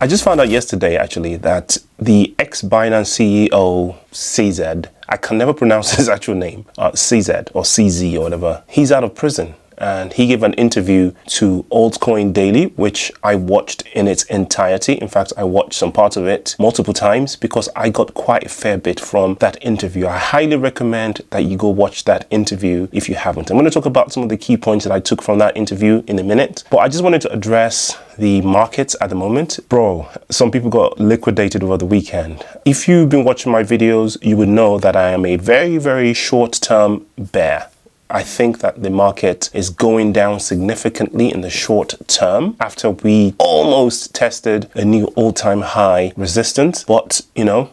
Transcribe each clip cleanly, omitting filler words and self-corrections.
I just found out yesterday, actually, that the ex-Binance CEO, CZ, I can never pronounce his actual name, CZ or CZ or whatever, he's out of prison. And he gave an interview to Altcoin Daily, which I watched in its entirety. In fact, I watched some parts of it multiple times because I got quite a fair bit from that interview. I highly recommend that you go watch that interview if you haven't. I'm going to talk about some of the key points that I took from that interview in a minute, but I just wanted to address the markets at the moment. Bro, some people got liquidated over the weekend. If you've been watching my videos, you would know that I am a very, very short-term bear. I think that the market is going down significantly in the short term after we almost tested a new all-time high resistance, but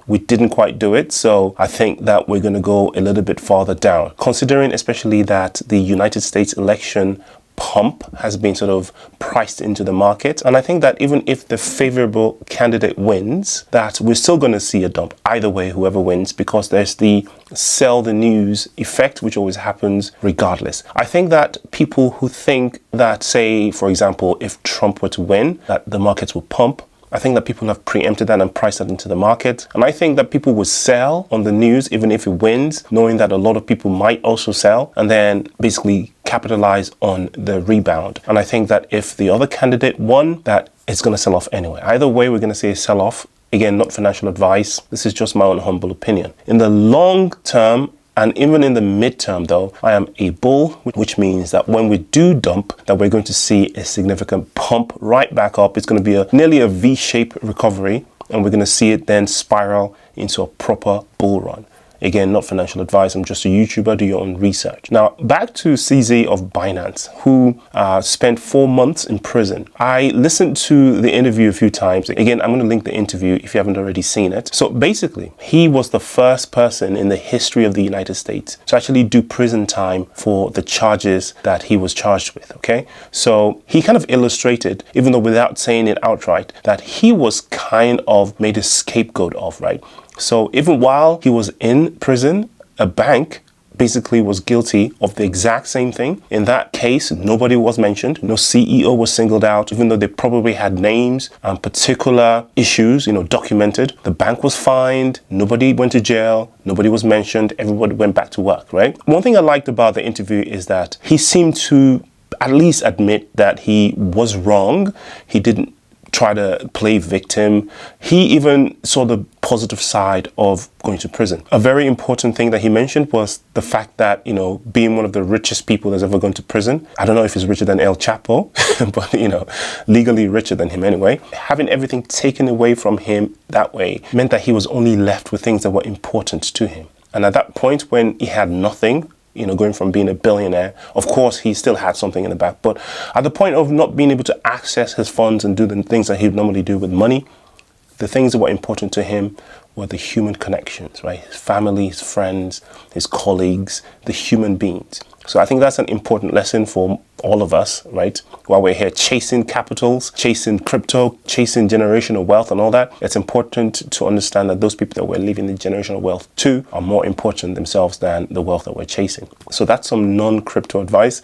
we didn't quite do it. So I think that we're going to go a little bit farther down, considering especially that the United States election pump has been sort of priced into the market. And I think that even if the favorable candidate wins, that we're still going to see a dump either way, whoever wins, because there's the sell the news effect, which always happens regardless. I think that people who think that, say, for example, if Trump were to win, that the markets will pump, I think that people have preempted that and priced that into the market. And I think that people will sell on the news, even if it wins, knowing that a lot of people might also sell and then basically capitalize on the rebound. And I think that if the other candidate won, that it's going to sell off anyway. Either way, we're going to see a sell off. Again, not financial advice. This is just my own humble opinion. In the long term, and even in the midterm, though, I am a bull, which means that when we do dump, that we're going to see a significant pump right back up. It's going to be nearly a V-shaped recovery, and we're going to see it then spiral into a proper bull run. Again, not financial advice. I'm just a YouTuber. Do your own research. Now, back to CZ of Binance, who spent 4 months in prison. I listened to the interview a few times. Again, I'm going to link the interview if you haven't already seen it. So basically, he was the first person in the history of the United States to actually do prison time for the charges that he was charged with. Okay, so he kind of illustrated, even though without saying it outright, that he was kind of made a scapegoat of, right? So even while he was in prison, a bank basically was guilty of the exact same thing. In that case, nobody was mentioned. No CEO was singled out, even though they probably had names and particular issues, documented. The bank was fined. Nobody went to jail. Nobody was mentioned. Everybody went back to work, right? One thing I liked about the interview is that he seemed to at least admit that he was wrong. He didn't try to play victim. He even saw the positive side of going to prison. A very important thing that he mentioned was the fact that, being one of the richest people that's ever gone to prison. I don't know if he's richer than El Chapo, but, legally richer than him anyway. Having everything taken away from him that way meant that he was only left with things that were important to him. And at that point when he had nothing, going from being a billionaire, of course, he still had something in the back. But at the point of not being able to access his funds and do the things that he'd normally do with money, the things that were important to him were the human connections, right? His family, his friends, his colleagues, the human beings. So I think that's an important lesson for all of us, right? While we're here chasing capitals, chasing crypto, chasing generational wealth and all that, it's important to understand that those people that we're leaving the generational wealth to are more important themselves than the wealth that we're chasing. So that's some non-crypto advice.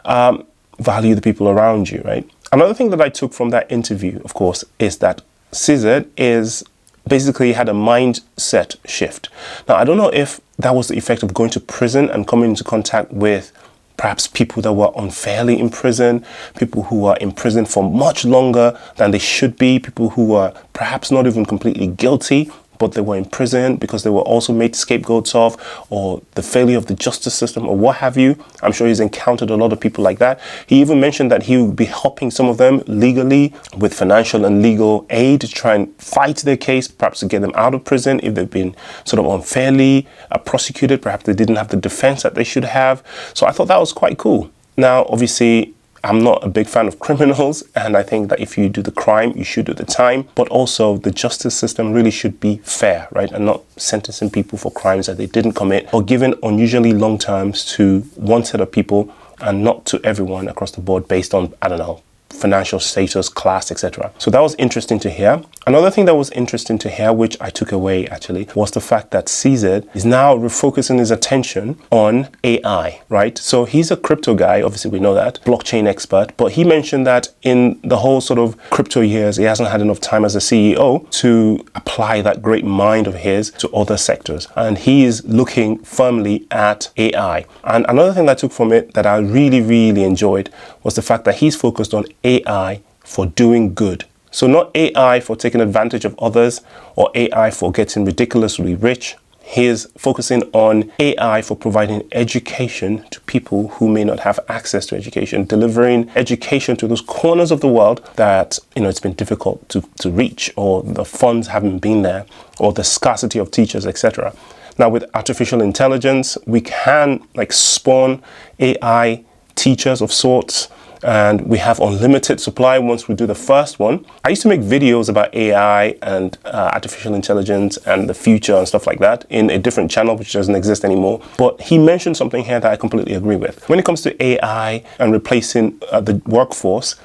Value the people around you, right? Another thing that I took from that interview, of course, is that CZ is basically had a mindset shift. Now, I don't know if that was the effect of going to prison and coming into contact with perhaps people that were unfairly in prison, people who are in prison for much longer than they should be, people who are perhaps not even completely guilty, but they were in prison because they were also made scapegoats of, or the failure of the justice system, or what have you. I'm sure he's encountered a lot of people like that. He even mentioned that he would be helping some of them legally with financial and legal aid to try and fight their case, perhaps to get them out of prison if they've been sort of unfairly prosecuted. Perhaps they didn't have the defense that they should have. So I thought that was quite cool. Now, obviously, I'm not a big fan of criminals, and I think that if you do the crime, you should do the time. But also, the justice system really should be fair, right? And not sentencing people for crimes that they didn't commit, or giving unusually long terms to one set of people and not to everyone across the board based on, I don't know, financial status, class, etc. So that was interesting to hear. Another thing that was interesting to hear, which I took away actually, was the fact that CZ is now refocusing his attention on AI, right? So he's a crypto guy, obviously we know that, blockchain expert, but he mentioned that in the whole sort of crypto years, he hasn't had enough time as a CEO to apply that great mind of his to other sectors. And he is looking firmly at AI. And another thing that I took from it that I really, really enjoyed was the fact that he's focused on AI for doing good. So not AI for taking advantage of others or AI for getting ridiculously rich. He is focusing on AI for providing education to people who may not have access to education, delivering education to those corners of the world that, it's been difficult to reach, or the funds haven't been there, or the scarcity of teachers, etc. Now with artificial intelligence, we can spawn AI teachers of sorts, and we have unlimited supply once we do the first one. I used to make videos about AI and artificial intelligence and the future and stuff like that in a different channel which doesn't exist anymore. But he mentioned something here that I completely agree with. When it comes to AI and replacing the workforce,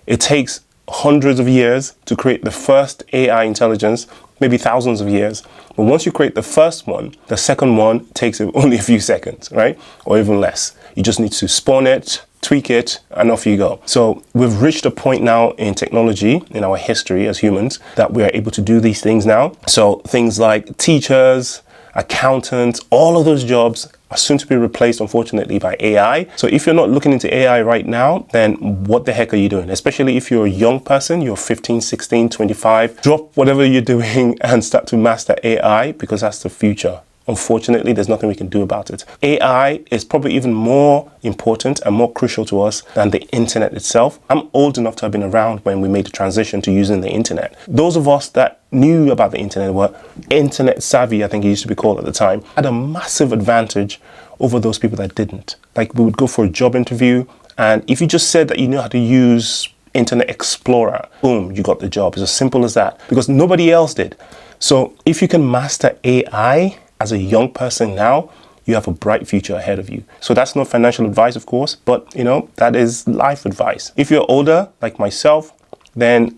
it takes hundreds of years to create the first AI intelligence, maybe thousands of years. But once you create the first one, the second one takes only a few seconds, right? Or even less. You just need to spawn it, tweak it, and off you go. So we've reached a point now in technology, in our history as humans, that we are able to do these things now. So things like teachers, accountants, all of those jobs are soon to be replaced, unfortunately, by AI. So if you're not looking into AI right now, then what the heck are you doing? Especially if you're a young person, you're 15, 16, 25, drop whatever you're doing and start to master AI, because that's the future. Unfortunately, there's nothing we can do about it. AI is probably even more important and more crucial to us than the internet itself. I'm old enough to have been around when we made the transition to using the internet. Those of us that knew about the internet, were internet savvy, I think it used to be called at the time, had a massive advantage over those people that didn't. Like, we would go for a job interview, and if you just said that you knew how to use Internet Explorer, boom, you got the job. It's as simple as that, because nobody else did. So if you can master AI as a young person now, you have a bright future ahead of you. So that's not financial advice, of course, but that is life advice. If you're older, like myself, then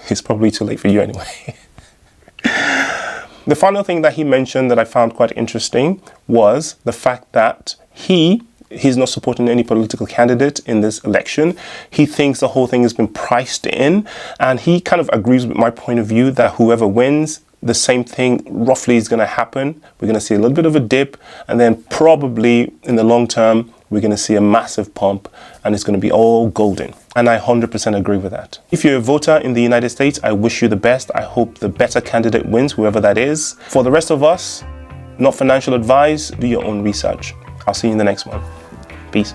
it's probably too late for you anyway. The final thing that he mentioned that I found quite interesting was the fact that he's not supporting any political candidate in this election. He thinks the whole thing has been priced in, and he kind of agrees with my point of view that whoever wins, the same thing roughly is going to happen. We're going to see a little bit of a dip, and then probably in the long term, we're going to see a massive pump, and it's going to be all golden. And I 100% agree with that. If you're a voter in the United States, I wish you the best. I hope the better candidate wins, whoever that is. For the rest of us, not financial advice, do your own research. I'll see you in the next one. Peace.